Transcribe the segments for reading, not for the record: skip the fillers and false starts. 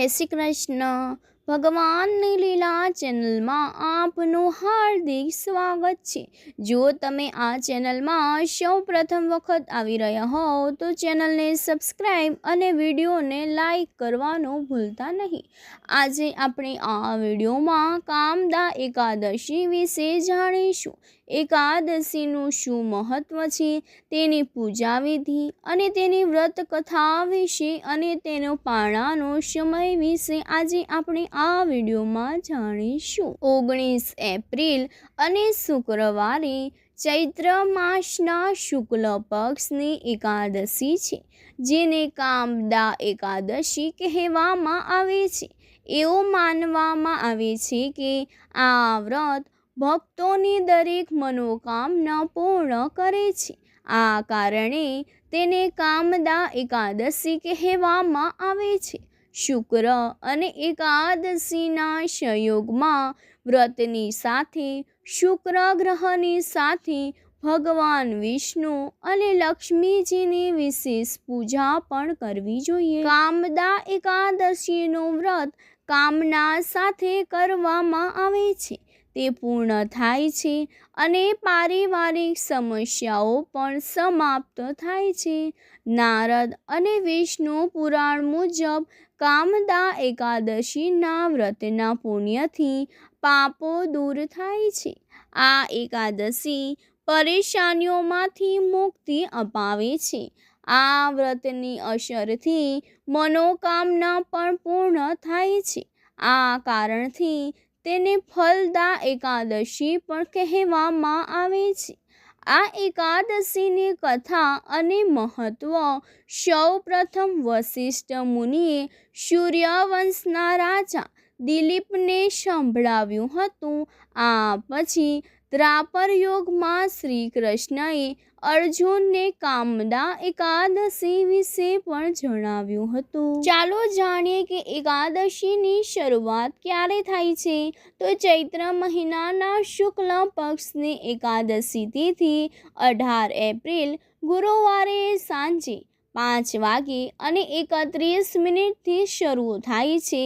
જય શ્રી કૃષ્ણ. ભગવાનની લીલા ચેનલમાં આપનું હાર્દિક સ્વાગત છે. જો તમે આ ચેનલમાં સૌ પ્રથમ વખત આવી રહ્યા હો તો ચેનલને સબસ્ક્રાઈબ અને વિડીયોને લાઈક કરવાનું ભૂલતા નહીં. આજે આપણે આ વિડીયોમાં કામદા એકાદશી વિશે જાણીશું. એકાદશીનું શું મહત્વ છે, તેની પૂજા વિધિ અને તેની વ્રત કથા વિશે અને તેનો પાળાનો સમય વિશે આજે આપણે આ વિડીયોમાં જાણીશું. 19 એપ્રિલ અને શુક્રવારે ચૈત્ર માસના શુક્લ પક્ષની એકાદશી છે, જેને કામદા એકાદશી કહેવામાં આવે છે. એવું માનવામાં આવે છે કે આ વ્રત ભક્તોની દરેક મનોકામના પૂર્ણ કરે છે. આ કારણે તેને કામદા એકાદશી કહેવામાં આવે છે. શુક્ર અને એકાદશીના સંયોગમાં વ્રતની સાથે શુક્ર ગ્રહની સાથે ભગવાન વિષ્ણુ અને લક્ષ્મીજીની વિશેષ પૂજા પણ કરવી જોઈએ. કામદા એકાદશીનું વ્રત કામના સાથે કરવામાં આવે છે. તે પૂર્ણ થાય છે અને પારિવારિક સમસ્યાઓ પણ સમાપ્ત થાય છે. નારદ અને વિષ્ણુ પુરાણ મુજબ કામદા એકાદશીના વ્રતના પુણ્યથી પાપો દૂર થાય છે. આ એકાદશી પરેશાનીઓમાંથી મુક્તિ અપાવે છે. આ વ્રતની અસરથી મનોકામના પણ પૂર્ણ થાય છે. આ કારણથી તેને ફલદા એકાદશી પણ કહેવામાં આવે છે. આ એકાદશીની કથા અને મહત્વ સૌ પ્રથમ વશિષ્ઠ મુનિએ સૂર્યવંશના રાજા દિલીપને સંભળાવ્યું હતું. આ પછી દ્વાપર યુગમાં શ્રી કૃષ્ણએ અર્જુનને કામદા એકાદશી વિશે પણ જણાવ્યું હતું. ચાલો જાણીએ કે એકાદશીની શરૂઆત ક્યારે થાય છે. તો ચૈત્ર મહિનાના શુક્લ પક્ષની એકાદશી તિથિ 18 એપ્રિલ ગુરુવારે સાંજે 5 વાગે અને 31 મિનિટથી શરૂ થાય છે,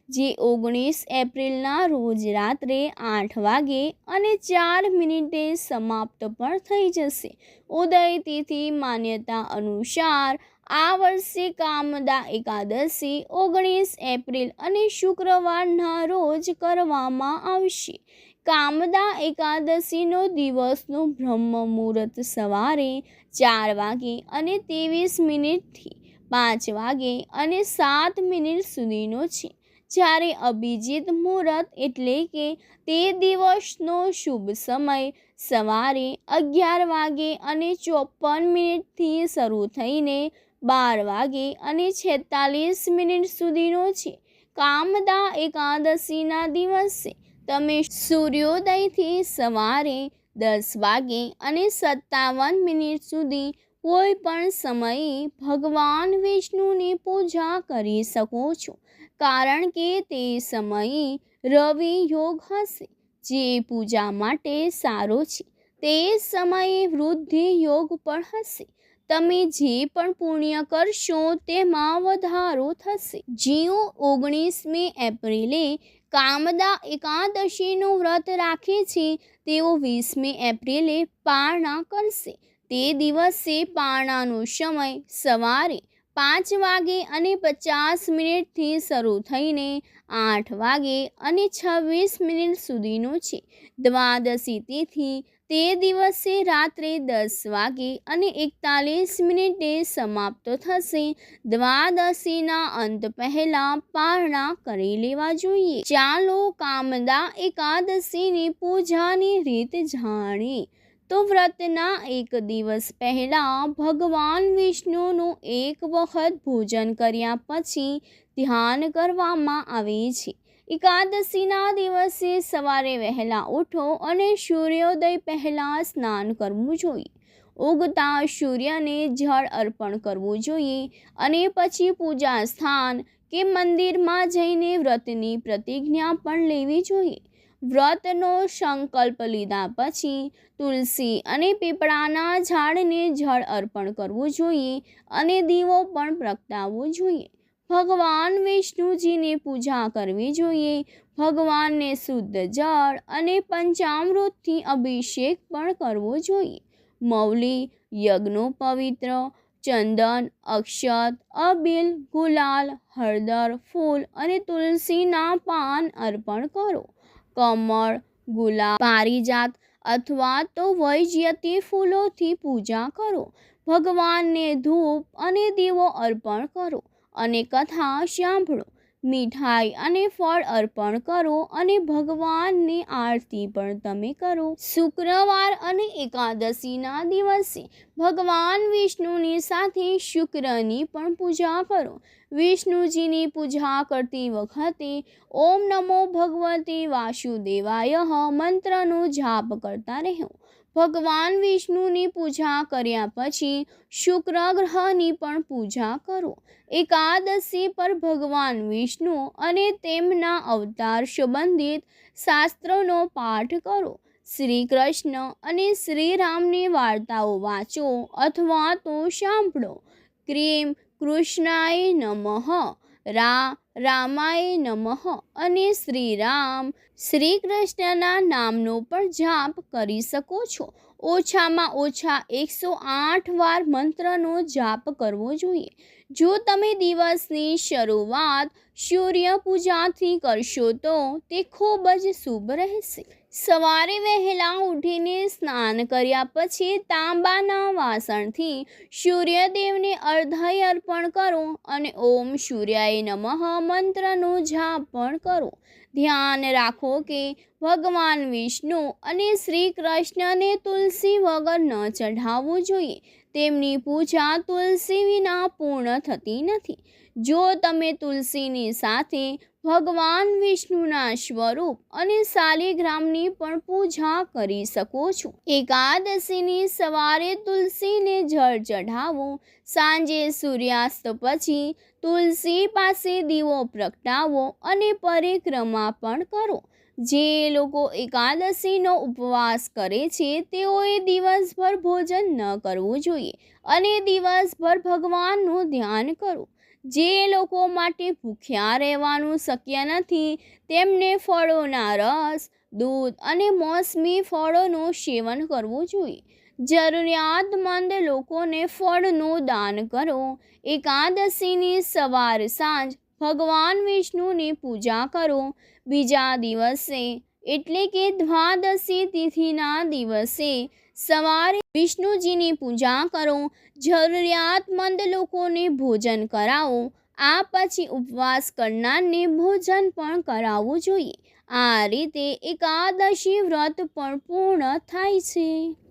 જે 19 એપ્રિલના રોજ રાત્રે 8 વાગે અને 4 મિનિટે સમાપ્ત પણ થઈ જશે. ઉદય તિથિ માન્યતા અનુસાર આ વર્ષે કામદા એકાદશી 19 એપ્રિલ અને શુક્રવારના રોજ કરવામાં આવશે. કામદા એકાદશીનો દિવસનું બ્રહ્મ મુહૂર્ત સવારે 4 વાગે અને 23 મિનિટથી 5 વાગે અને 7 મિનિટ સુધીનો છે, જ્યારે અભિજીત મુહૂર્ત એટલે કે તે દિવસનો શુભ સમય સવારે 11 વાગે અને 54 મિનિટથી શરૂ થઈને 12 વાગે અને 46 મિનિટ સુધીનો છે. કામદા એકાદશીના દિવસે તમે સૂર્યોદયથી સવારે 10 વાગે અને 57 મિનિટ સુધી કોઈ પણ સમયે ભગવાન વિષ્ણુની પૂજા કરી શકો છો, કારણ કે તે સમયે રવિ યોગ હશે, જે પૂજા માટે સારો છે. તે સમયે વૃદ્ધિ યોગ પણ હશે. તમે જે પણ પુણ્ય કરશો તેમાં વધારો થશે. જેઓ 19મી એપ્રિલે કામદા એકાદશીનું વ્રત રાખે છે, તેઓ 20મી એપ્રિલે પારણા કરશે. તે દિવસે પારણાનો સમય સવારે 5 વાગે અને 50 મિનિટથી શરૂ થઈને 8 વાગે અને 26 મિનિટ સુધીનો છે. દ્વાદશી તિથિ તે દિવસે રાત્રે 10 વાગે અને 41 મિનિટે સમાપ્ત થશે. દ્વાદશીના અંત પહેલા પારણા કરી લેવા જોઈએ. ચાલો કામદા એકાદશીની પૂજાની રીત જાણીએ. તો વ્રતના એક દિવસ પહેલા ભગવાન વિષ્ણુનું એક વખત ભોજન કર્યા પછી ધ્યાન કરવામાં આવે છે. એકાદશીના દિવસે સવારે વહેલા ઉઠો અને સૂર્યોદય પહેલાં સ્નાન કરવું જોઈએ. ઉગતા સૂર્યને જળ અર્પણ કરવું જોઈએ અને પછી પૂજા સ્થાન કે મંદિરમાં જઈને વ્રતની પ્રતિજ્ઞા પણ લેવી જોઈએ. વ્રતનો સંકલ્પ લીધા પછી તુલસી અને પીપળાના ઝાડને જળ અર્પણ કરવું જોઈએ અને દીવો પણ પ્રગટાવવો જોઈએ. ભગવાન વિષ્ણુજીની પૂજા કરવી જોઈએ. ભગવાનને શુદ્ધ જળ અને પંચામૃતથી અભિષેક પણ કરવો જોઈએ. મૌલી, યજ્ઞોપવિત્ર, ચંદન, અક્ષત, અબીલ, ગુલાલ, હળદર, ફૂલ અને તુલસીના પાન અર્પણ કરો. કમળ, ગુલાબ, પારિજાત અથવા તો વૈજયંતી ફૂલોથી પૂજા કરો. ભગવાનને ધૂપ અને દીવો અર્પણ કરો અને કથા સાંભળો. મીઠાઈ અને ફળ અર્પણ કરો અને ભગવાનની આરતી પણ તમે કરો. શુક્રવાર અને એકાદશીના દિવસે ભગવાન વિષ્ણુની સાથે શુક્રની પણ પૂજા કરો. વિષ્ણુજીની પૂજા કરતી વખતે ઓમ નમો ભગવતે વાસુદેવાય મંત્રનો જાપ કરતા રહો. ભગવાન વિષ્ણુની પૂજા કર્યા પછી શુક્ર ગ્રહની પણ પૂજા કરો. એકાદશી પર ભગવાન વિષ્ણુ અને તેમના અવતાર સંબંધિત શાસ્ત્રોનો પાઠ કરો. શ્રી કૃષ્ણ અને શ્રી રામની વાર્તાઓ વાંચો અથવા તો સાંભળો. ક્રીમ કૃષ્ણાય નમઃ, રામાય નમઃ અને શ્રી રામ શ્રી કૃષ્ણના નામનો પણ જાપ કરી શકો છો. ઓછામાં ઓછા 108 વાર મંત્રનો જાપ કરવો જોઈએ. જો તમે દિવસની શરૂઆત સૂર્ય પૂજાથી કરશો તો તે ખૂબ જ શુભ રહેશે. સવારે વહેલા ઉઠીને સ્નાન કર્યા પછી તાંબાના વાસણથી સૂર્યદેવને અર્ઘ્ય અર્પણ કરો અને ઓમ સૂર્યાય નમઃ મંત્રનો જાપ પણ કરો. ધ્યાન રાખો કે ભગવાન વિષ્ણુ અને શ્રી કૃષ્ણને તુલસી વગર ન ચઢાવવું જોઈએ. તેમની પૂજા તુલસી વિના પૂર્ણ થતી નથી. જો તમે તુલસીની સાથે ભગવાન વિષ્ણુના સ્વરૂપ અને શાલિગ્રામની પણ પૂજા કરી શકો છો. એકાદશીની સવારે તુલસીને જળ ચઢાવો. સાંજે સૂર્યાસ્ત પછી તુલસી પાસે દીવો પ્રગટાવો અને પરિક્રમા પણ કરો. જે લોકો એકાદશીનો ઉપવાસ કરે છે તેઓએ દિવસભર ભોજન ન કરવું જોઈએ અને દિવસભર ભગવાનનું ધ્યાન કરવું. જે લોકો માટે ભૂખ્યા રહેવાનું શક્ય નથી તેમને ફળોના રસ, દૂધ અને મોસમી ફળોનું સેવન કરવું જોઈએ. જરૂરિયાતમંદ લોકોને ફળનું દાન કરો. એકાદશીની સવાર સાંજ ભગવાન વિષ્ણુની પૂજા કરો. બીજા દિવસે એટલે કે દ્વાદશી તિથિના દિવસે સવારે વિષ્ણુજીની પૂજા કરો. જરૂરિયાતમંદ લોકોને ભોજન કરાવો. આ પછી ઉપવાસ કરનારને ભોજન પણ કરાવવું જોઈએ. આ રીતે એકાદશી વ્રત પણ પૂર્ણ થાય છે.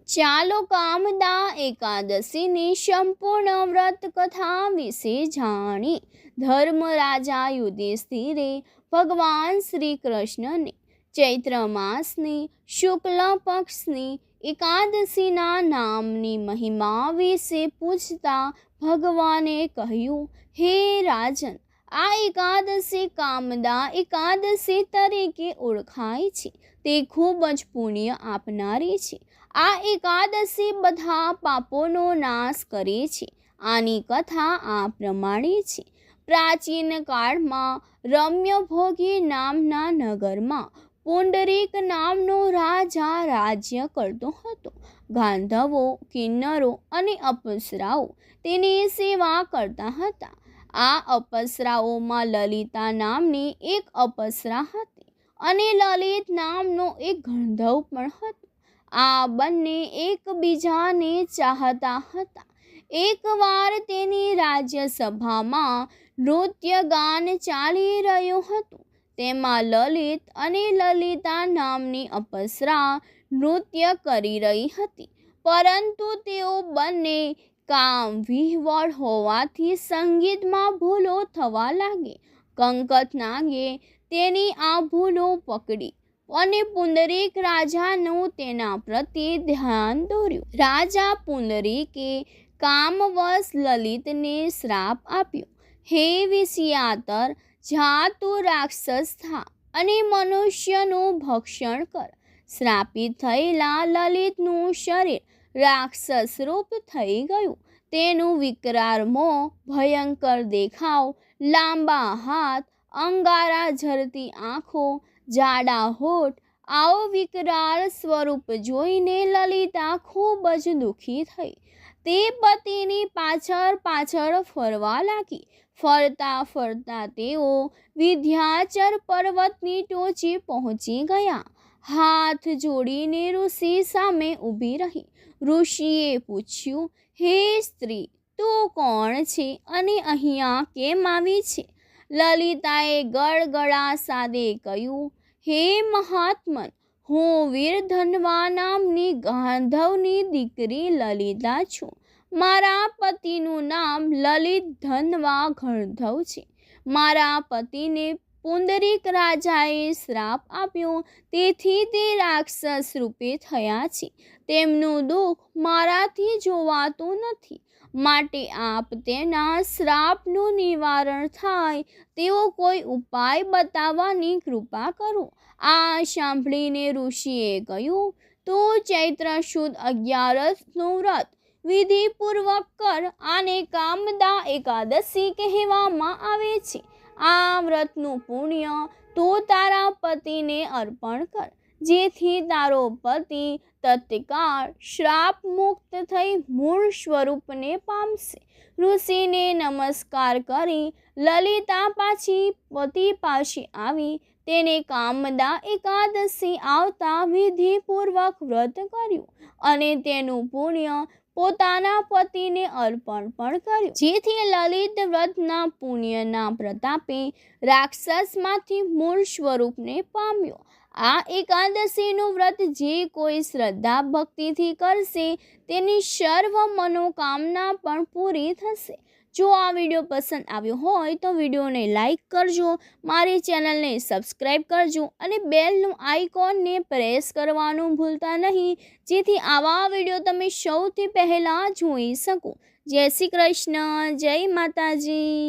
ચાલો કામદા એકાદશીની સંપૂર્ણ વ્રત કથા વિશે જાણીએ. ધર્મરાજા યુધિષ્ઠિરે ભગવાન શ્રી કૃષ્ણને ચૈત્ર માસની શુક્લ પક્ષની એકાદશીના નામની મહિમા વિશે પૂછતા ભગવાને કહ્યું, હે રાજન, આ એકાદશી કામદા એકાદશી તરીકે ઓળખાય છે. તે ખૂબ જ પુણ્ય આપનારી છે. આ એકાદશી બધા પાપોનો નાશ કરે છે. આની કથા આ પ્રમાણે છે. પ્રાચીન કાળમાં રમ્યભોગી નામના નગરમાં પુંડરીક નામનો રાજા રાજ્ય કરતો હતો. ગાંધર્વો, કિન્નરો અને અપ્સરાઓ તેની સેવા કરતા હતા. આ અપ્સરાઓમાં લલિતા નામની એક અપ્સરા હતી અને લલિત નામનો એક ગંધર્વ પણ હતો. આ બંને એકબીજાને ચાહતા હતા. એકવાર તેની રાજ્યસભામાં નૃત્ય ગાન ચાલી રહ્યું હતું. તેમાં લલિત અને લલિતા નામની અપ્સરા નૃત્ય કરી રહી હતી, પરંતુ તેઓ બંને કામ વિહવળ હોવાથી સંગીતમાં ભૂલો થવા લાગી. કંકતનાગે તેની આ ભૂલો પકડી અને પુંડરીક રાજાનું તેના પ્રત્યે ધ્યાન દોર્યું. રાજા પુંડરીકે કામવશ લલિતને શ્રાપ આપ્યો, હે વિષયાતર, જા તું રાક્ષસ થા અને મનુષ્યનું ભક્ષણ કર. શ્રાપિત થયેલા લલિતનું શરીર રાક્ષસ રૂપ થઈ ગયું. તેનું વિકરાળ મોં, ભયંકર દેખાવ, લાંબા હાથ, અંગારા ઝરતી આંખો, જાડા હોઠ, આવો વિકરાળ સ્વરૂપ જોઈને લલિતા ખૂબ જ દુઃખી થઈ. તે પતિની પાછળ પાછળ ફરવા લાગી. ફરતા ફરતા તેઓ વિંધ્યાચલ પર્વતની ટોચે પહોંચી ગયા. હાથ જોડીને ઋષિ સામે ઊભી રહી. ઋષિએ પૂછ્યું, હે સ્ત્રી, તું કોણ છે અને અહીંયા કેમ આવી છે? લલિતાએ ગળગળા સાદે કહ્યું, હે મહાત્મન, હું વીરધન્વા નામની ગાંધવની દીકરી લલિતા છું. મારા પતિનું નામ લલિતધન્વા ગાંધવ છે. મારા પતિને પુંડરીક રાજાએ શ્રાપ આપ્યો, તેથી તે રાક્ષસ રૂપે થયા છે. તેમનું દુઃખ મારાથી જોવાતું નથી, માટે આપ તેના શ્રાપનું નિવારણ થાય તેવો કોઈ ઉપાય બતાવવાની કૃપા કરો. આ સાંભળીને ઋષિએ કહ્યું, તું ચૈત્ર સુદ 11નું વ્રત વિધિપૂર્વક કર. આને કામદા એકાદશી કહેવામાં આવે છે. આ વ્રતનું પુણ્ય તું તારા પતિને અર્પણ કર, જેથી તારો પતિ તત્કાળ શ્રાપ મુક્ત થઈ મૂળ સ્વરૂપને પામશે. ઋષિને નમસ્કાર કરી લલિતા પાછી પતિ પાસે આવી. તેને કામદા એકાદશી આવતા વિધિપૂર્વક વ્રત કર્યું અને તેનું પુણ્ય પોતાના પતિને અર્પણ પણ કર્યું, જેથી લલિત વ્રતના પુણ્યના પ્રતાપે રાક્ષસમાંથી મૂળ સ્વરૂપને પામ્યો. આ એકાદશીનું વ્રત જે કોઈ શ્રદ્ધા ભક્તિથી કરશે તેની સર્વ મનોકામના પણ પૂરી થશે. જો આ વિડીયો પસંદ આવ્યો હોય તો વિડીયોને લાઈક કરજો, મારી ચેનલને સબસ્ક્રાઈબ કરજો અને બેલનું આઇકોનને પ્રેસ કરવાનું ભૂલતા નહીં, જેથી આવા વિડીયો તમે સૌથી પહેલાં જોઈ શકો. જય શ્રી કૃષ્ણ, જય માતાજી.